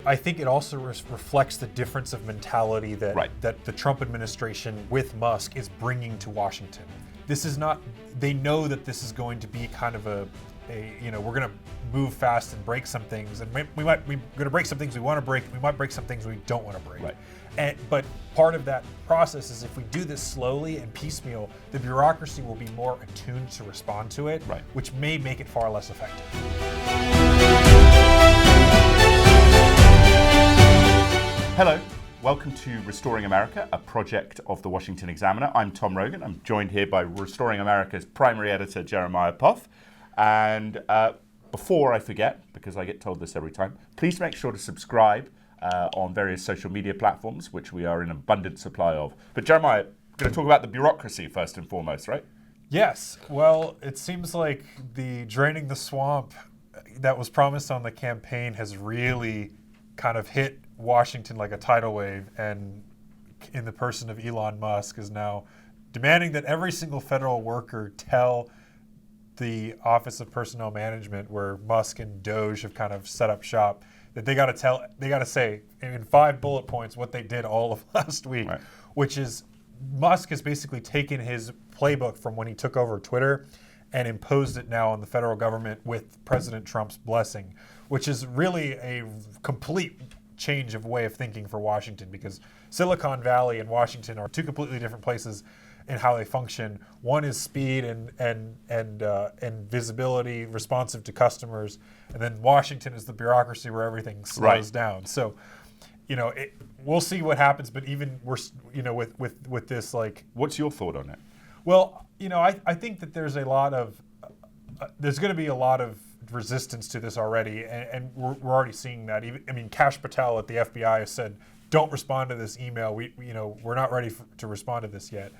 I think it also reflects the difference of mentality that that the Trump administration with Musk is bringing to Washington. This is not. They know that this is going to be kind of a we're going to move fast and break some things, and we're going to break some things we want to break. We might break some things we don't want to break. Right. But part of that process is if we do this slowly and piecemeal, the bureaucracy will be more attuned to respond to it, which may make it far less effective. Hello, welcome to Restoring America, a project of the Washington Examiner. I'm Tom Rogan. I'm joined here by Restoring America's primary editor, Jeremiah Poff. And before I forget, because I get told this every time, please make sure to subscribe on various social media platforms, which we are in abundant supply of. But Jeremiah, we're going to talk about the bureaucracy first and foremost, right? Yes. Well, it seems like the draining the swamp that was promised on the campaign has really kind of hit Washington like a tidal wave, and in the person of Elon Musk is now demanding that every single federal worker tell the Office of Personnel Management, where Musk and Doge have kind of set up shop, that they got to say in 5 bullet points what they did all of last week, which is Musk has basically taken his playbook from when he took over Twitter and imposed it now on the federal government with President Trump's blessing, which is really a complete change of way of thinking for Washington, because Silicon Valley and Washington are two completely different places in how they function. One is speed and visibility, responsive to customers, and then Washington is the bureaucracy where everything slows down. So, we'll see what happens. But even with this, like, what's your thought on it? Well, I think that there's there's going to be a lot of resistance to this already, and we're already seeing that. Kash Patel at the FBI has said, "Don't respond to this email. We're not ready to respond to this yet."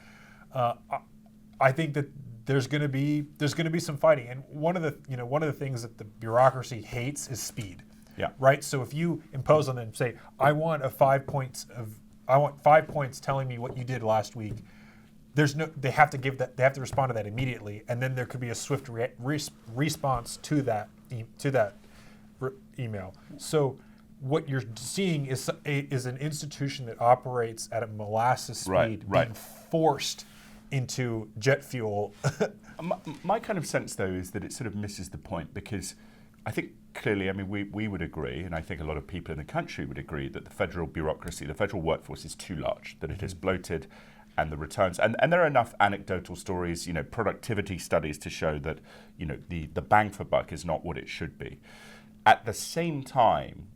I think that there's going to be some fighting, and one of the things that the bureaucracy hates is speed. Yeah. Right. So if you impose on them, say, I want 5 points telling me what you did last week. They have to respond to that immediately, and then there could be a swift response to that email. So what you're seeing is an institution that operates at a molasses speed, being forced into jet fuel. My kind of sense, though, is that it sort of misses the point, because I think clearly, we would agree, and I think a lot of people in the country would agree, that the federal bureaucracy, the federal workforce is too large, that it is bloated, and the returns, and there are enough anecdotal stories, productivity studies to show that, the bang for buck is not what it should be. At the same time,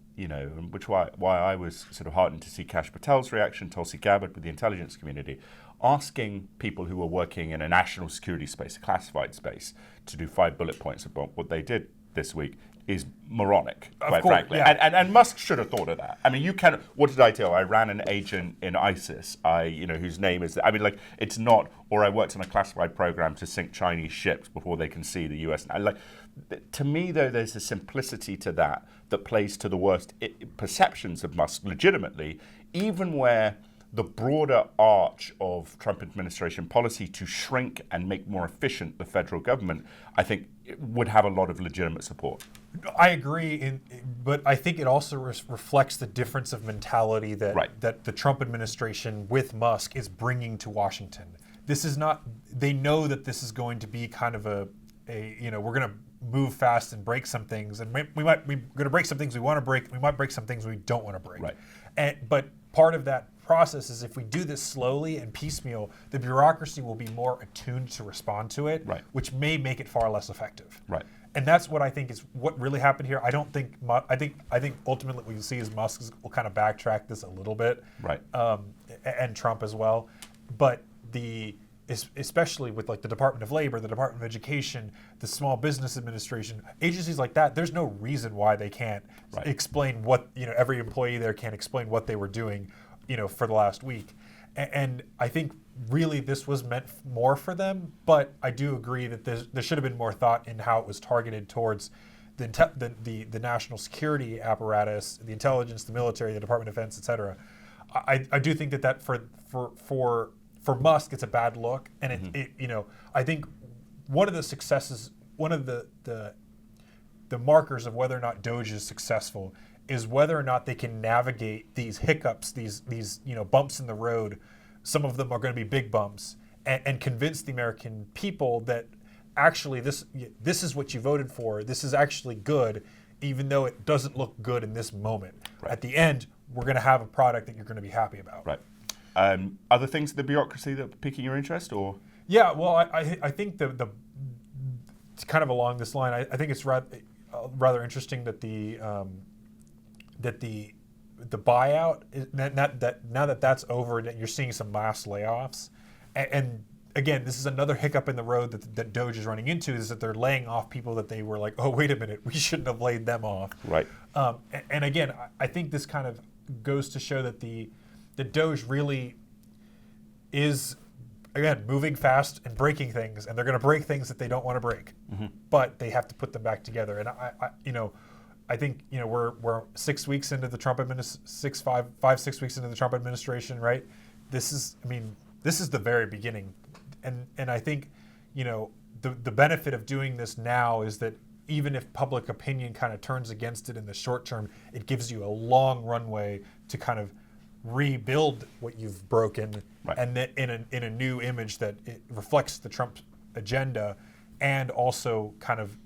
which why I was sort of heartened to see Kash Patel's reaction, Tulsi Gabbard with the intelligence community, asking people who were working in a national security space, a classified space, to do 5 bullet points about what they did this week is moronic, quite frankly. Yeah. And Musk should have thought of that. What did I tell? I ran an agent in ISIS, whose name is, it's not, or I worked on a classified program to sink Chinese ships before they can see the US. To me, though, there's a simplicity to that plays to the worst perceptions of Musk legitimately, even where the broader arch of Trump administration policy to shrink and make more efficient the federal government, I think, would have a lot of legitimate support. I agree, but I think it also reflects the difference of mentality that the Trump administration with Musk is bringing to Washington. This is not. They know that this is going to be kind of we're going to move fast and break some things, and we're going to break some things we want to break. We might break some things we don't want to break. But part of that process is if we do this slowly and piecemeal, the bureaucracy will be more attuned to respond to it, which may make it far less effective. And that's what I think is what really happened here. I think ultimately what you'll see is Musk will kind of backtrack this a little bit, and Trump as well. But especially with like the Department of Labor, the Department of Education, the Small Business Administration, agencies like that, there's no reason why they can't explain what, every employee there can't explain what they were doing, for the last week. And I think really this was meant more for them, but I do agree that there should have been more thought in how it was targeted towards the national security apparatus, the intelligence, the military, the Department of Defense, et cetera. I do think that for Musk, it's a bad look, and I think one of the successes, one of the markers of whether or not Doge is successful is whether or not they can navigate these hiccups, these bumps in the road. Some of them are going to be big bumps, and convince the American people that actually this is what you voted for. This is actually good, even though it doesn't look good in this moment. Right. At the end, we're going to have a product that you're going to be happy about. Right. Other things in the bureaucracy that are piquing your interest, or? Yeah, well, I think the it's kind of along this line. I think it's rather interesting that the buyout is, now that that's over, that you're seeing some mass layoffs, and again, this is another hiccup in the road that Doge is running into, is that they're laying off people that they were like, oh, wait a minute, we shouldn't have laid them off. Right. And again, I think this kind of goes to show that the Doge really is, again, moving fast and breaking things, and they're going to break things that they don't want to break, but they have to put them back together. And I think we're 6 weeks into the Trump administration, 6 weeks into the Trump administration, right? This is the very beginning, and I think the benefit of doing this now is that even if public opinion kind of turns against it in the short term, it gives you a long runway to kind of rebuild what you've broken, right, and that in a new image that it reflects the Trump agenda, and also kind of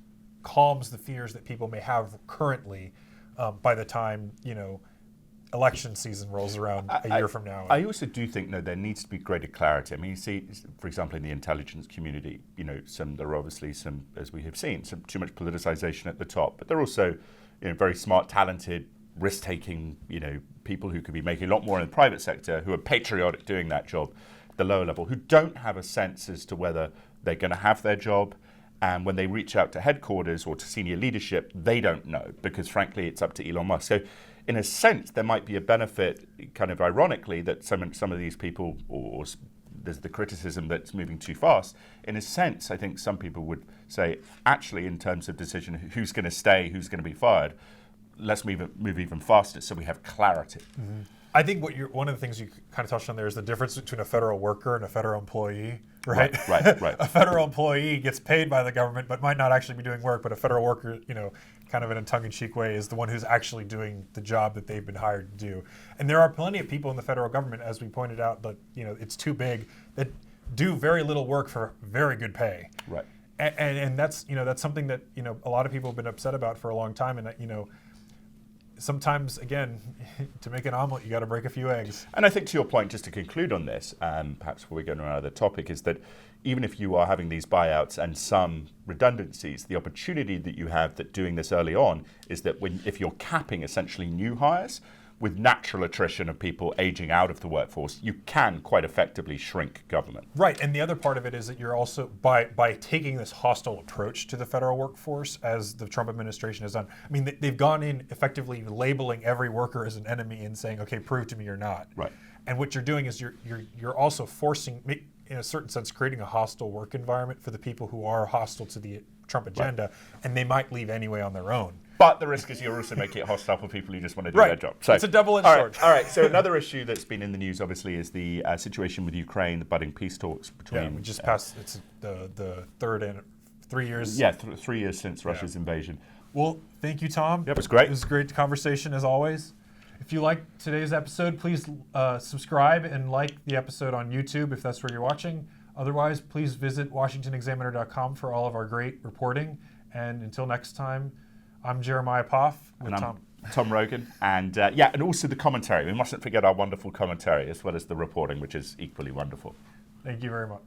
calms the fears that people may have currently by the time election season rolls around a year from now. I also do think there needs to be greater clarity. I mean, you see, for example, in the intelligence community, there are obviously some, as we have seen, some too much politicization at the top, but they're also very smart, talented, risk-taking, people who could be making a lot more in the private sector, who are patriotic doing that job, the lower level, who don't have a sense as to whether they're going to have their job. And when they reach out to headquarters or to senior leadership, they don't know, because frankly, it's up to Elon Musk. So in a sense, there might be a benefit, kind of ironically, that some of these people, or there's the criticism that's moving too fast. In a sense, I think some people would say, actually, in terms of decision, who's going to stay, who's going to be fired, let's move even faster so we have clarity. Mm-hmm. I think one of the things you kind of touched on there is the difference between a federal worker and a federal employee, right? Right. A federal employee gets paid by the government but might not actually be doing work, but a federal worker, kind of in a tongue-in-cheek way, is the one who's actually doing the job that they've been hired to do. And there are plenty of people in the federal government, as we pointed out, that it's too big, that do very little work for very good pay. Right. And that's that's something that a lot of people have been upset about for a long time, and that sometimes, again, to make an omelet, you got to break a few eggs. And I think to your point, just to conclude on this, perhaps before we go to another topic, is that even if you are having these buyouts and some redundancies, the opportunity that you have that doing this early on is that if you're capping essentially new hires, with natural attrition of people aging out of the workforce, you can quite effectively shrink government. Right, and the other part of it is that you're also, by taking this hostile approach to the federal workforce, as the Trump administration has done, they've gone in effectively labeling every worker as an enemy and saying, okay, prove to me you're not. Right. And what you're doing is you're also forcing, in a certain sense, creating a hostile work environment for the people who are hostile to the Trump agenda, right, and they might leave anyway on their own. But the risk is you're also making it hostile for people who just want to do right. their job. So it's a double-edged sword. All right. So another issue that's been in the news, obviously, is the situation with Ukraine, the budding peace talks between. Yeah, we just passed. It's the third in 3 years. Yeah, 3 years since Russia's invasion. Well, thank you, Tom. Yep, it was great. It was a great conversation as always. If you liked today's episode, please subscribe and like the episode on YouTube if that's where you're watching. Otherwise, please visit washingtonexaminer.com for all of our great reporting. And until next time, I'm Jeremiah Poff with Tom. I'm Tom Rogan. And and also the commentary. We mustn't forget our wonderful commentary as well as the reporting, which is equally wonderful. Thank you very much.